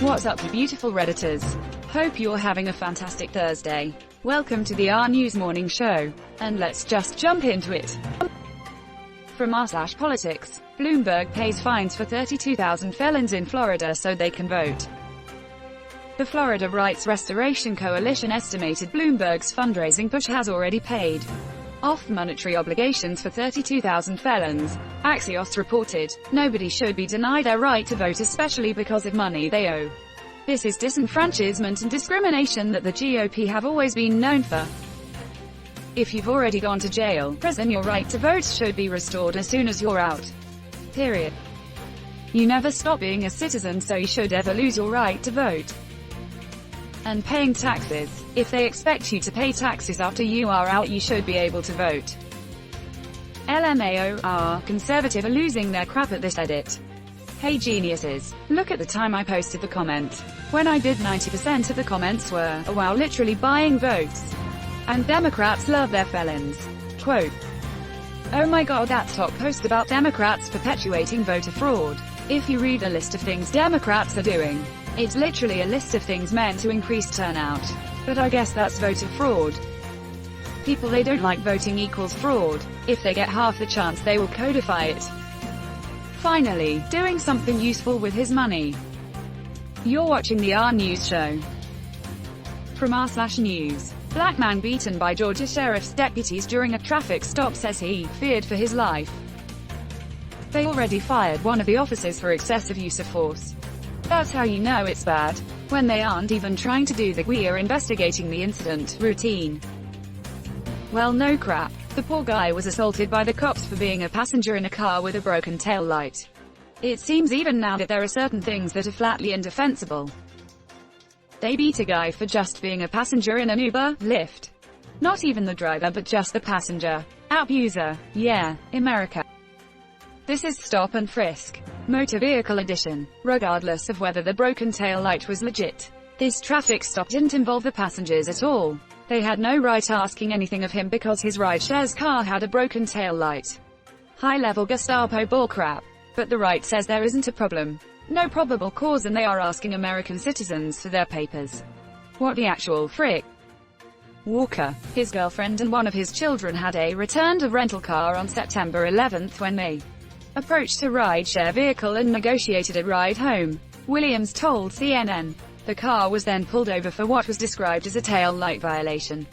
What's up, you beautiful Redditors? Hope you're having a fantastic Thursday. Welcome to the RNEWS Morning Show. And let's just jump into it. From r/politics, Bloomberg pays fines for 32,000 felons in Florida so they can vote. The Florida Rights Restoration Coalition estimated Bloomberg's fundraising push has already paid off monetary obligations for 32,000 felons. Axios reported, nobody should be denied their right to vote, especially because of money they owe. This is disenfranchisement and discrimination that the GOP have always been known for. If you've already gone to jail, prison, your right to vote should be restored as soon as you're out. Period. You never stop being a citizen, so you should ever lose your right to vote. And paying taxes. If they expect you to pay taxes after you are out, you should be able to vote. LMAO, conservative are losing their crap at this edit. Hey geniuses, look at the time I posted the comment. When I did, 90% of the comments were, oh wow, literally buying votes. And Democrats love their felons. Quote, oh my god, that top post about Democrats perpetuating voter fraud. If you read a list of things Democrats are doing, it's literally a list of things meant to increase turnout. But I guess that's voter fraud. People they don't like voting equals fraud. If they get half the chance, they will codify it. Finally, doing something useful with his money. You're watching the RNEWS show. From r/news. Black man beaten by Georgia sheriff's deputies during a traffic stop says he feared for his life. They already fired one of the officers for excessive use of force. That's how you know it's bad, when they aren't even trying to do the "we are investigating the incident" routine. Well, no crap. The poor guy was assaulted by the cops for being a passenger in a car with a broken tail light. It seems even now that there are certain things that are flatly indefensible. They beat a guy for just being a passenger in an Uber, Lyft. Not even the driver but just the passenger. Abuser. Yeah, America. This is stop and frisk. Motor vehicle edition. Regardless of whether the broken tail light was legit, this traffic stop didn't involve the passengers at all. They had no right asking anything of him because his rideshare's car had a broken tail light. High-level Gestapo bullcrap. But the right says there isn't a problem. No probable cause, and they are asking American citizens for their papers. What the actual frick? Walker, his girlfriend and one of his children had returned a rental car on September 11th when they approached a rideshare vehicle and negotiated a ride home. Williams told CNN. The car was then pulled over for what was described as a tail light violation.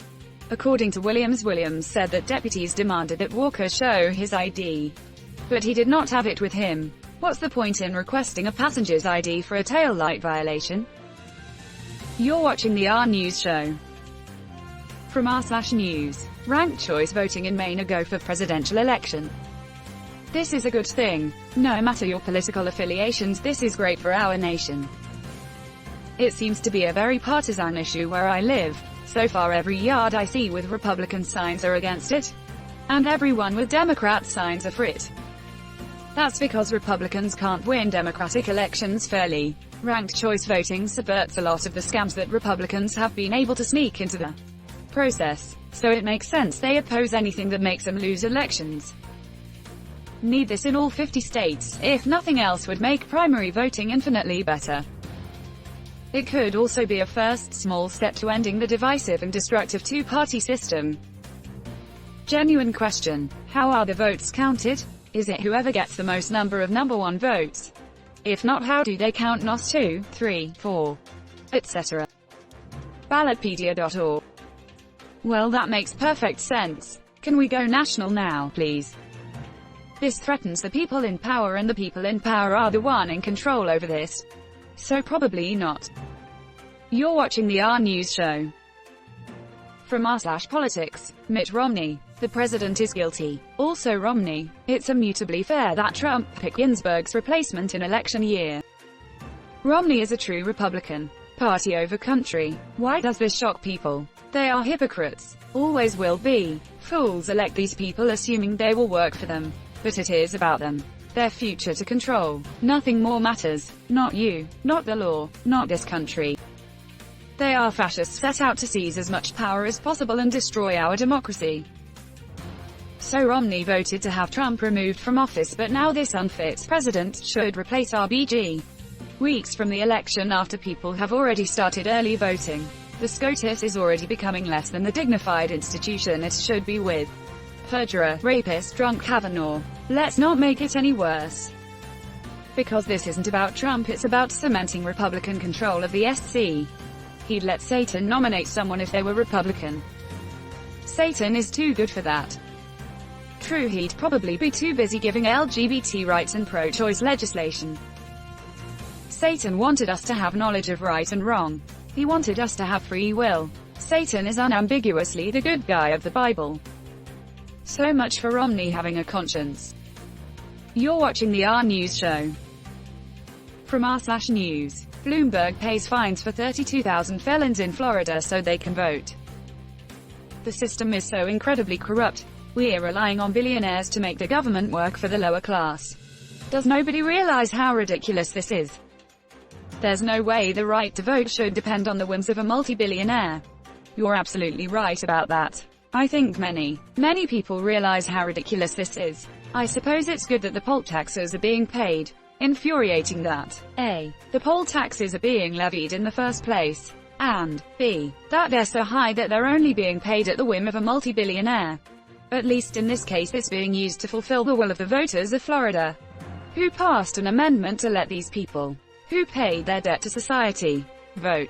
According to Williams said that deputies demanded that Walker show his ID. But he did not have it with him. What's the point in requesting a passenger's ID for a tail light violation? You're watching the RNEWS show. From r/news. Ranked choice voting in Maine a go for presidential election. This is a good thing. No matter your political affiliations, this is great for our nation. It seems to be a very partisan issue where I live. So far every yard I see with Republican signs are against it. And everyone with Democrat signs are for it. That's because Republicans can't win Democratic elections fairly. Ranked choice voting subverts a lot of the scams that Republicans have been able to sneak into the process. So it makes sense they oppose anything that makes them lose elections. Need this in all 50 states, if nothing else would make primary voting infinitely better. It could also be a first small step to ending the divisive and destructive two-party system. Genuine question. How are the votes counted? Is it whoever gets the most number of number one votes? If not, how do they count NOS 2, 3, 4, etc.? Ballotpedia.org. Well, that makes perfect sense. Can we go national now, please? This threatens the people in power, and the people in power are the one in control over this. So probably not. You're watching the RNEWS show. From r/politics. Mitt Romney. The president is guilty. Also Romney. It's immutably fair that Trump picked Ginsburg's replacement in election year. Romney is a true Republican. Party over country. Why does this shock people? They are hypocrites. Always will be. Fools elect these people assuming they will work for them. But it is about them. Their future to control. Nothing more matters. Not you, not the law, not this country. They are fascists set out to seize as much power as possible and destroy our democracy. So Romney voted to have Trump removed from office, but now this unfit president should replace RBG. Weeks from the election, after people have already started early voting, the SCOTUS is already becoming less than the dignified institution it should be with. Perjurer, rapist, drunk Kavanaugh. Let's not make it any worse. Because this isn't about Trump, it's about cementing Republican control of the SC. He'd let Satan nominate someone if they were Republican. Satan is too good for that. True, he'd probably be too busy giving LGBT rights and pro-choice legislation. Satan wanted us to have knowledge of right and wrong. He wanted us to have free will. Satan is unambiguously the good guy of the Bible. So much for Romney having a conscience. You're watching the RNEWS show. From r/news. Bloomberg pays fines for 32,000 felons in Florida so they can vote. The system is so incredibly corrupt. We're relying on billionaires to make the government work for the lower class. Does nobody realize how ridiculous this is? There's no way the right to vote should depend on the whims of a multi-billionaire. You're absolutely right about that. I think many people realize how ridiculous this is. I suppose it's good that the poll taxes are being paid. Infuriating that A. the poll taxes are being levied in the first place, and B. that they're so high that they're only being paid at the whim of a multi-billionaire. At least in this case it's being used to fulfill the will of the voters of Florida, who passed an amendment to let these people, who paid their debt to society, vote.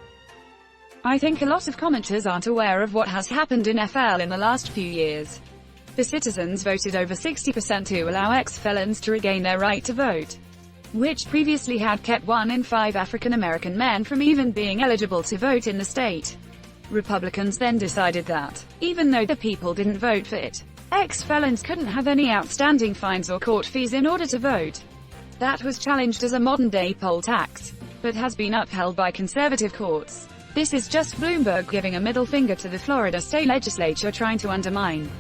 I think a lot of commenters aren't aware of what has happened in FL in the last few years. The citizens voted over 60% to allow ex-felons to regain their right to vote, which previously had kept 1 in 5 African American men from even being eligible to vote in the state. Republicans then decided that, even though the people didn't vote for it, ex-felons couldn't have any outstanding fines or court fees in order to vote. That was challenged as a modern-day poll tax, but has been upheld by conservative courts. This is just Bloomberg giving a middle finger to the Florida state legislature trying to undermine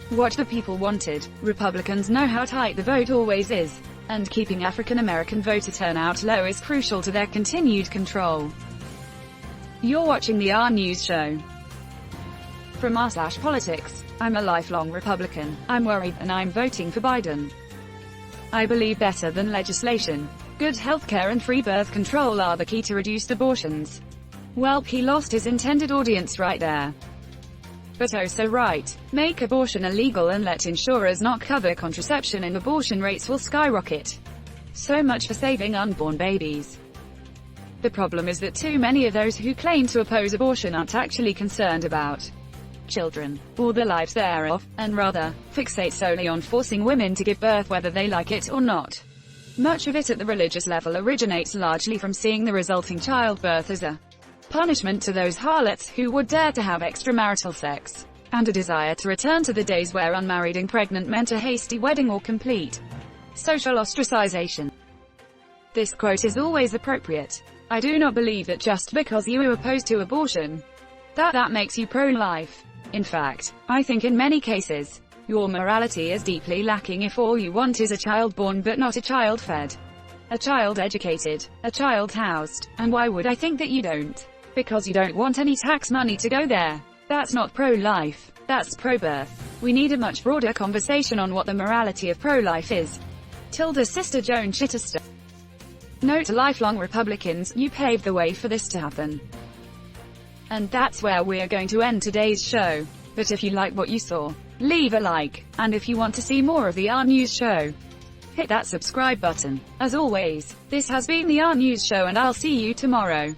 what the people wanted. Republicans know how tight the vote always is, and keeping African American voter turnout low is crucial to their continued control. You're watching the RNEWS show. From r/politics. I'm a lifelong Republican. I'm worried, and I'm voting for Biden. I believe better than legislation, good healthcare and free birth control are the key to reduced abortions. Well, he lost his intended audience right there. But oh so right. Make abortion illegal and let insurers not cover contraception and abortion rates will skyrocket. So much for saving unborn babies. The problem is that too many of those who claim to oppose abortion aren't actually concerned about children, or the lives thereof, and rather, fixate solely on forcing women to give birth whether they like it or not. Much of it at the religious level originates largely from seeing the resulting childbirth as a punishment to those harlots who would dare to have extramarital sex, and a desire to return to the days where unmarried and pregnant meant a hasty wedding or complete social ostracization. This quote is always appropriate. I do not believe that just because you are opposed to abortion, that makes you pro-life. In fact, I think in many cases, your morality is deeply lacking if all you want is a child born but not a child fed, a child educated, a child housed. And why would I think that you don't? Because you don't want any tax money to go there. That's not pro-life, that's pro-birth. We need a much broader conversation on what the morality of pro-life is. Tilda Sister Joan Chittister. Note to lifelong Republicans, you paved the way for this to happen. And that's where we're going to end today's show. But if you like what you saw, leave a like, and if you want to see more of the RNEWS show, hit that subscribe button. As always, this has been the RNEWS show and I'll see you tomorrow.